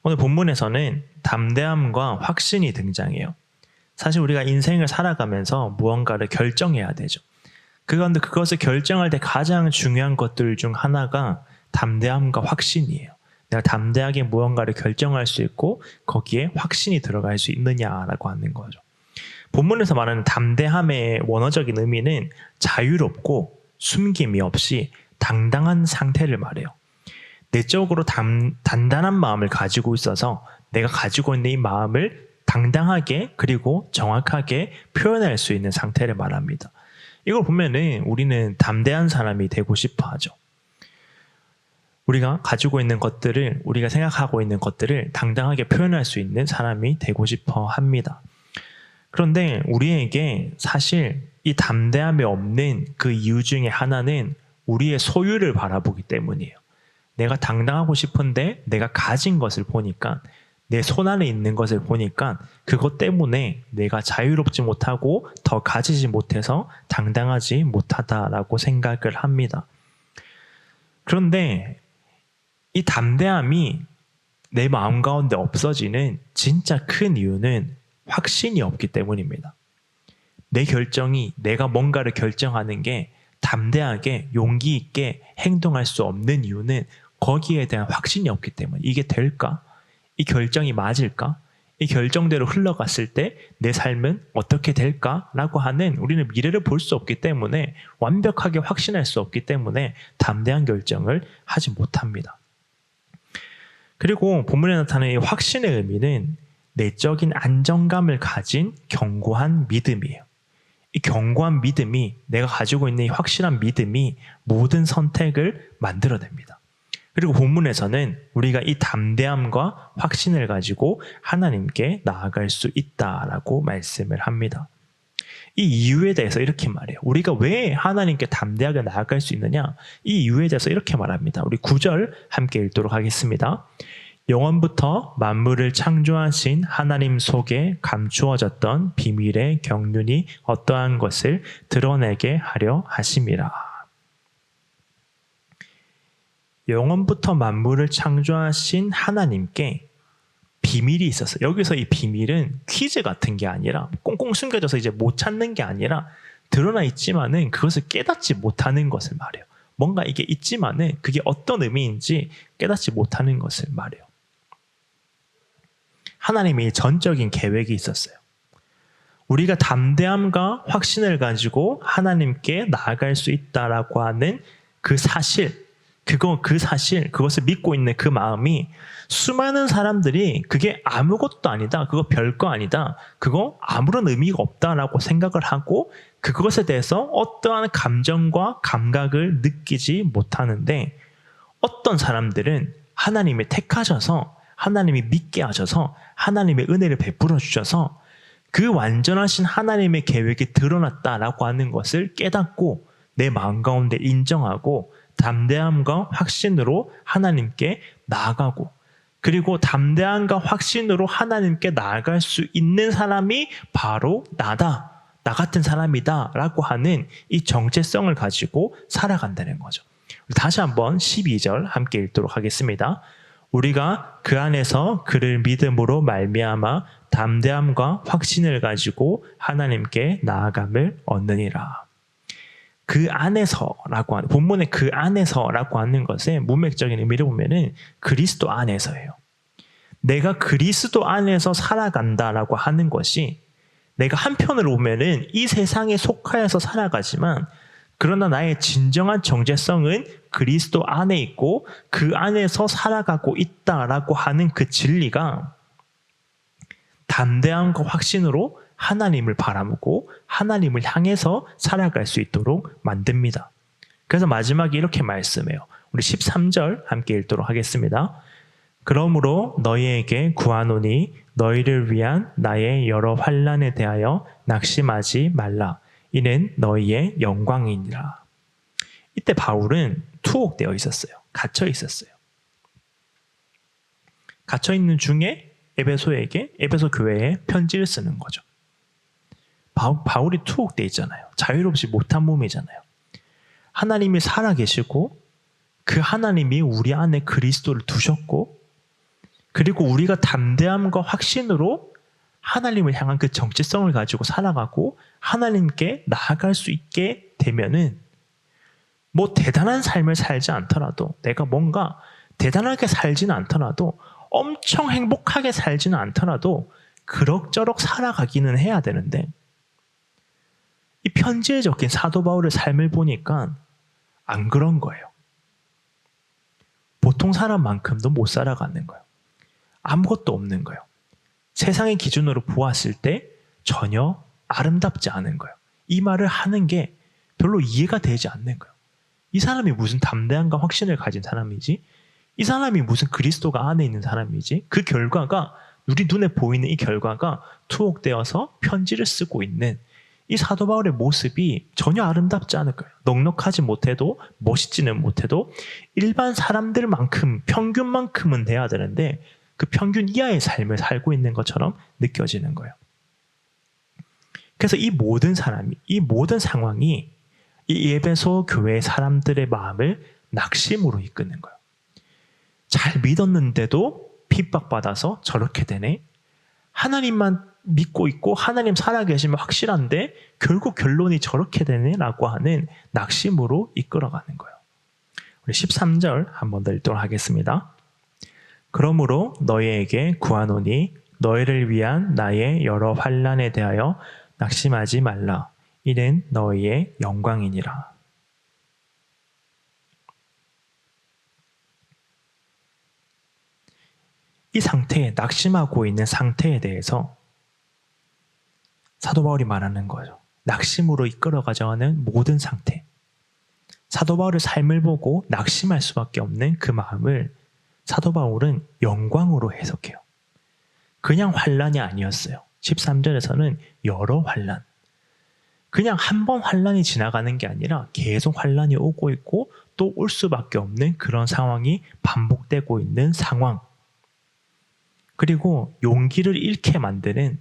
오늘 본문에서는 담대함과 확신이 등장해요. 사실 우리가 인생을 살아가면서 무언가를 결정해야 되죠. 그런데 그것을 결정할 때 가장 중요한 것들 중 하나가 담대함과 확신이에요. 내가 담대하게 무언가를 결정할 수 있고 거기에 확신이 들어갈 수 있느냐라고 하는 거죠. 본문에서 말하는 담대함의 원어적인 의미는 자유롭고 숨김이 없이 당당한 상태를 말해요. 내적으로 단단한 마음을 가지고 있어서 내가 가지고 있는 이 마음을 당당하게 그리고 정확하게 표현할 수 있는 상태를 말합니다. 이걸 보면은 우리는 담대한 사람이 되고 싶어 하죠. 우리가 가지고 있는 것들을, 우리가 생각하고 있는 것들을 당당하게 표현할 수 있는 사람이 되고 싶어 합니다. 그런데 우리에게 사실 이 담대함이 없는 그 이유 중에 하나는 우리의 소유를 바라보기 때문이에요. 내가 당당하고 싶은데 내가 가진 것을 보니까, 내 손 안에 있는 것을 보니까 그것 때문에 내가 자유롭지 못하고 더 가지지 못해서 당당하지 못하다라고 생각을 합니다. 그런데 이 담대함이 내 마음 가운데 없어지는 진짜 큰 이유는 확신이 없기 때문입니다. 내 결정이, 내가 뭔가를 결정하는 게 담대하게 용기 있게 행동할 수 없는 이유는 거기에 대한 확신이 없기 때문에, 이게 될까? 이 결정이 맞을까? 이 결정대로 흘러갔을 때 내 삶은 어떻게 될까? 라고 하는, 우리는 미래를 볼 수 없기 때문에, 완벽하게 확신할 수 없기 때문에 담대한 결정을 하지 못합니다. 그리고 본문에 나타나는 이 확신의 의미는 내적인 안정감을 가진 견고한 믿음이에요. 이 견고한 믿음이, 내가 가지고 있는 이 확실한 믿음이 모든 선택을 만들어냅니다. 그리고 본문에서는 우리가 이 담대함과 확신을 가지고 하나님께 나아갈 수 있다라고 말씀을 합니다. 이 이유에 대해서 이렇게 말해요. 우리가 왜 하나님께 담대하게 나아갈 수 있느냐? 이 이유에 대해서 이렇게 말합니다. 우리 9절 함께 읽도록 하겠습니다. 영원부터 만물을 창조하신 하나님 속에 감추어졌던 비밀의 경륜이 어떠한 것을 드러내게 하려 하심이라. 영원부터 만물을 창조하신 하나님께 비밀이 있었어요. 여기서 이 비밀은 퀴즈 같은 게 아니라, 꽁꽁 숨겨져서 이제 못 찾는 게 아니라, 드러나 있지만은 그것을 깨닫지 못하는 것을 말해요. 뭔가 이게 있지만은 그게 어떤 의미인지 깨닫지 못하는 것을 말해요. 하나님이 전적인 계획이 있었어요. 우리가 담대함과 확신을 가지고 하나님께 나아갈 수 있다라고 하는 그 사실, 그것을 믿고 있는 그 마음이, 수많은 사람들이 그게 아무것도 아니다, 그거 별거 아니다, 그거 아무런 의미가 없다라고 생각을 하고 그것에 대해서 어떠한 감정과 감각을 느끼지 못하는데, 어떤 사람들은 하나님이 택하셔서, 하나님이 믿게 하셔서, 하나님의 은혜를 베풀어 주셔서 그 완전하신 하나님의 계획이 드러났다라고 하는 것을 깨닫고 내 마음 가운데 인정하고 담대함과 확신으로 하나님께 나아가고, 그리고 담대함과 확신으로 하나님께 나아갈 수 있는 사람이 바로 나다, 나 같은 사람이다 라고 하는 이 정체성을 가지고 살아간다는 거죠. 다시 한번 12절 함께 읽도록 하겠습니다. 우리가 그 안에서 그를 믿음으로 말미암아 담대함과 확신을 가지고 하나님께 나아감을 얻느니라. 그 안에서라고 하는, 본문의 그 안에서라고 하는 것의 문맥적인 의미를 보면은 그리스도 안에서예요. 내가 그리스도 안에서 살아간다라고 하는 것이, 내가 한편으로 보면은 이 세상에 속하여서 살아가지만, 그러나 나의 진정한 정체성은 그리스도 안에 있고 그 안에서 살아가고 있다라고 하는 그 진리가 담대함과 확신으로 하나님을 바라보고 하나님을 향해서 살아갈 수 있도록 만듭니다. 그래서 마지막에 이렇게 말씀해요. 우리 13절 함께 읽도록 하겠습니다. 그러므로 너희에게 구하노니 너희를 위한 나의 여러 환난에 대하여 낙심하지 말라. 이는 너희의 영광이니라. 이때 바울은 투옥되어 있었어요. 갇혀 있었어요. 갇혀 있는 중에 에베소 교회에 편지를 쓰는 거죠. 바울이 투옥되어 있잖아요. 자유롭지 못한 몸이잖아요. 하나님이 살아계시고 그 하나님이 우리 안에 그리스도를 두셨고 그리고 우리가 담대함과 확신으로 하나님을 향한 그 정체성을 가지고 살아가고 하나님께 나아갈 수 있게 되면은 뭐 대단한 삶을 살지 않더라도 내가 뭔가 대단하게 살지는 않더라도 엄청 행복하게 살지는 않더라도 그럭저럭 살아가기는 해야 되는데 이 편지에 적힌 사도 바울의 삶을 보니까 안 그런 거예요. 보통 사람만큼도 못 살아가는 거예요. 아무것도 없는 거예요. 세상의 기준으로 보았을 때 전혀 아름답지 않은 거예요. 이 말을 하는 게 별로 이해가 되지 않는 거예요. 이 사람이 무슨 담대함과 확신을 가진 사람이지? 이 사람이 무슨 그리스도가 안에 있는 사람이지? 그 결과가 우리 눈에 보이는 이 결과가 투옥되어서 편지를 쓰고 있는 이 사도 바울의 모습이 전혀 아름답지 않을 거예요. 넉넉하지 못해도 멋있지는 못해도 일반 사람들만큼 평균만큼은 돼야 되는데 그 평균 이하의 삶을 살고 있는 것처럼 느껴지는 거예요. 그래서 이 모든 사람이, 이 모든 상황이 이 에베소 교회 사람들의 마음을 낙심으로 이끄는 거예요. 잘 믿었는데도 핍박받아서 저렇게 되네. 하나님만 믿고 있고 하나님 살아계시면 확실한데 결국 결론이 저렇게 되네라고 하는 낙심으로 이끌어가는 거예요. 우리 13절 한 번 더 읽도록 하겠습니다. 그러므로 너희에게 구하노니 너희를 위한 나의 여러 환난에 대하여 낙심하지 말라. 이는 너희의 영광이니라. 이 상태에 낙심하고 있는 상태에 대해서 사도 바울이 말하는 거죠. 낙심으로 이끌어가져가는 모든 상태. 사도 바울의 삶을 보고 낙심할 수밖에 없는 그 마음을 사도 바울은 영광으로 해석해요. 그냥 환난이 아니었어요. 13절에서는 여러 환난. 그냥 한 번 환난이 지나가는 게 아니라 계속 환난이 오고 있고 또 올 수밖에 없는 그런 상황이 반복되고 있는 상황. 그리고 용기를 잃게 만드는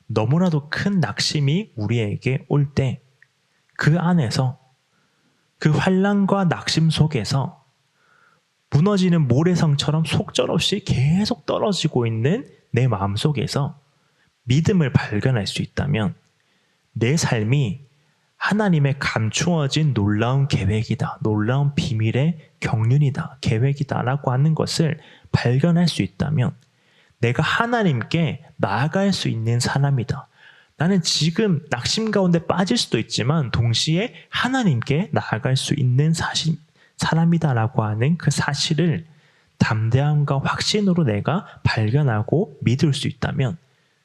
너무나도 큰 낙심이 우리에게 올 때 그 안에서 그 환난과 낙심 속에서 무너지는 모래성처럼 속절없이 계속 떨어지고 있는 내 마음속에서 믿음을 발견할 수 있다면 내 삶이 하나님의 감추어진 놀라운 계획이다. 놀라운 비밀의 경륜이다. 계획이다. 라고 하는 것을 발견할 수 있다면 내가 하나님께 나아갈 수 있는 사람이다. 나는 지금 낙심 가운데 빠질 수도 있지만 동시에 하나님께 나아갈 수 있는 사람이다라고 하는 그 사실을 담대함과 확신으로 내가 발견하고 믿을 수 있다면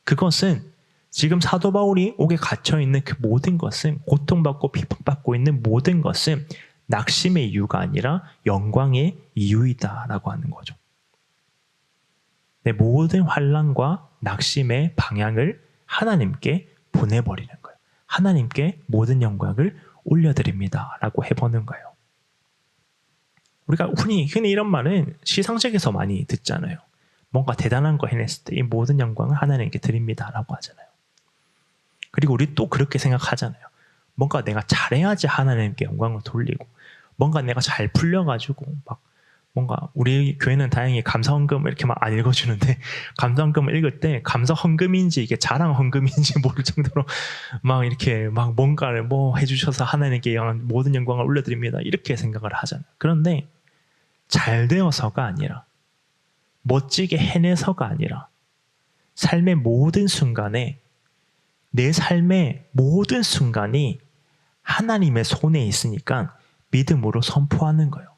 그것은 지금 사도 바울이 옥에 갇혀있는 그 모든 것은 고통받고 핍박받고 있는 모든 것은 낙심의 이유가 아니라 영광의 이유이다라고 하는 거죠. 내 모든 환난과 낙심의 방향을 하나님께 보내버리는 거예요. 하나님께 모든 영광을 올려드립니다. 라고 해보는 거예요. 우리가 흔히 이런 말은 시상식에서 많이 듣잖아요. 뭔가 대단한 거 해냈을 때 이 모든 영광을 하나님께 드립니다. 라고 하잖아요. 그리고 우리 또 그렇게 생각하잖아요. 뭔가 내가 잘해야지 하나님께 영광을 돌리고 뭔가 내가 잘 풀려가지고 막 뭔가 우리 교회는 다행히 감사헌금 이렇게 막 안 읽어주는데 감사헌금을 읽을 때 감사헌금인지 이게 자랑헌금인지 모를 정도로 막 이렇게 막 뭔가를 뭐 해주셔서 하나님께 모든 영광을 올려드립니다. 이렇게 생각을 하잖아요. 그런데 잘 되어서가 아니라 멋지게 해내서가 아니라 삶의 모든 순간에 내 삶의 모든 순간이 하나님의 손에 있으니까 믿음으로 선포하는 거예요.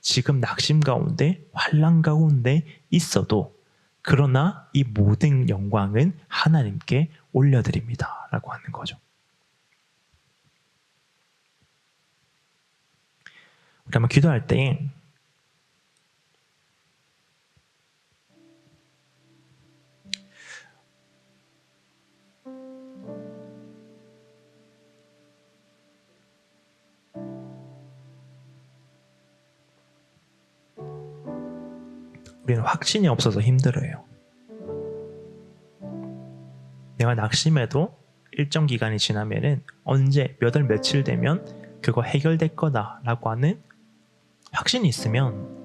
지금 낙심 가운데 환난 가운데 있어도 그러나 이 모든 영광은 하나님께 올려드립니다. 라고 하는 거죠. 우리 한번 기도할 때 우리는 확신이 없어서 힘들어요. 내가 낙심해도 일정 기간이 지나면은 언제 몇 월 며칠 되면 그거 해결될 거다라고 하는 확신이 있으면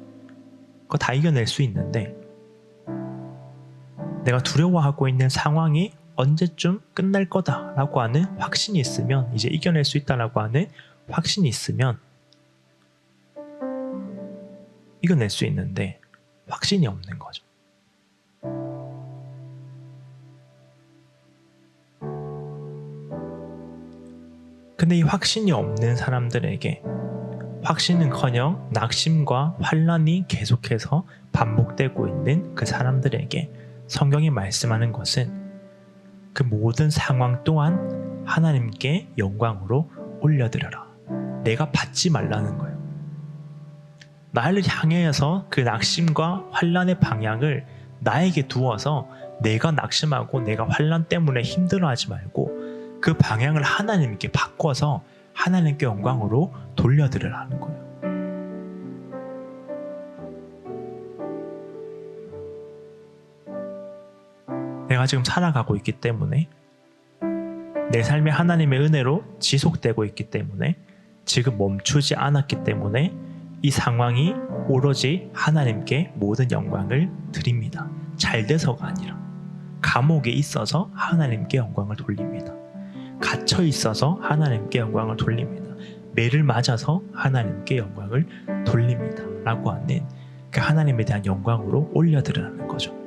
그거 다 이겨낼 수 있는데 내가 두려워하고 있는 상황이 언제쯤 끝날 거다라고 하는 확신이 있으면, 이제 이겨낼 수 있다라고 하는 확신이 있으면 이겨낼 수 있는데 확신이 없는 거죠. 근데 이 확신이 없는 사람들에게 확신은커녕 낙심과 환란이 계속해서 반복되고 있는 그 사람들에게 성경이 말씀하는 것은 그 모든 상황 또한 하나님께 영광으로 올려드려라. 내가 받지 말라는 거예요. 나를 향해서 그 낙심과 환란의 방향을 나에게 두어서 내가 낙심하고 내가 환란 때문에 힘들어하지 말고 그 방향을 하나님께 바꿔서 하나님께 영광으로 돌려드리라는 거예요. 내가 지금 살아가고 있기 때문에, 내 삶이 하나님의 은혜로 지속되고 있기 때문에, 지금 멈추지 않았기 때문에 이 상황이 오로지 하나님께 모든 영광을 드립니다. 잘 돼서가 아니라 감옥에 있어서 하나님께 영광을 돌립니다. 갇혀 있어서 하나님께 영광을 돌립니다. 매를 맞아서 하나님께 영광을 돌립니다. 라고 하는 그 하나님에 대한 영광으로 올려드리라는 거죠.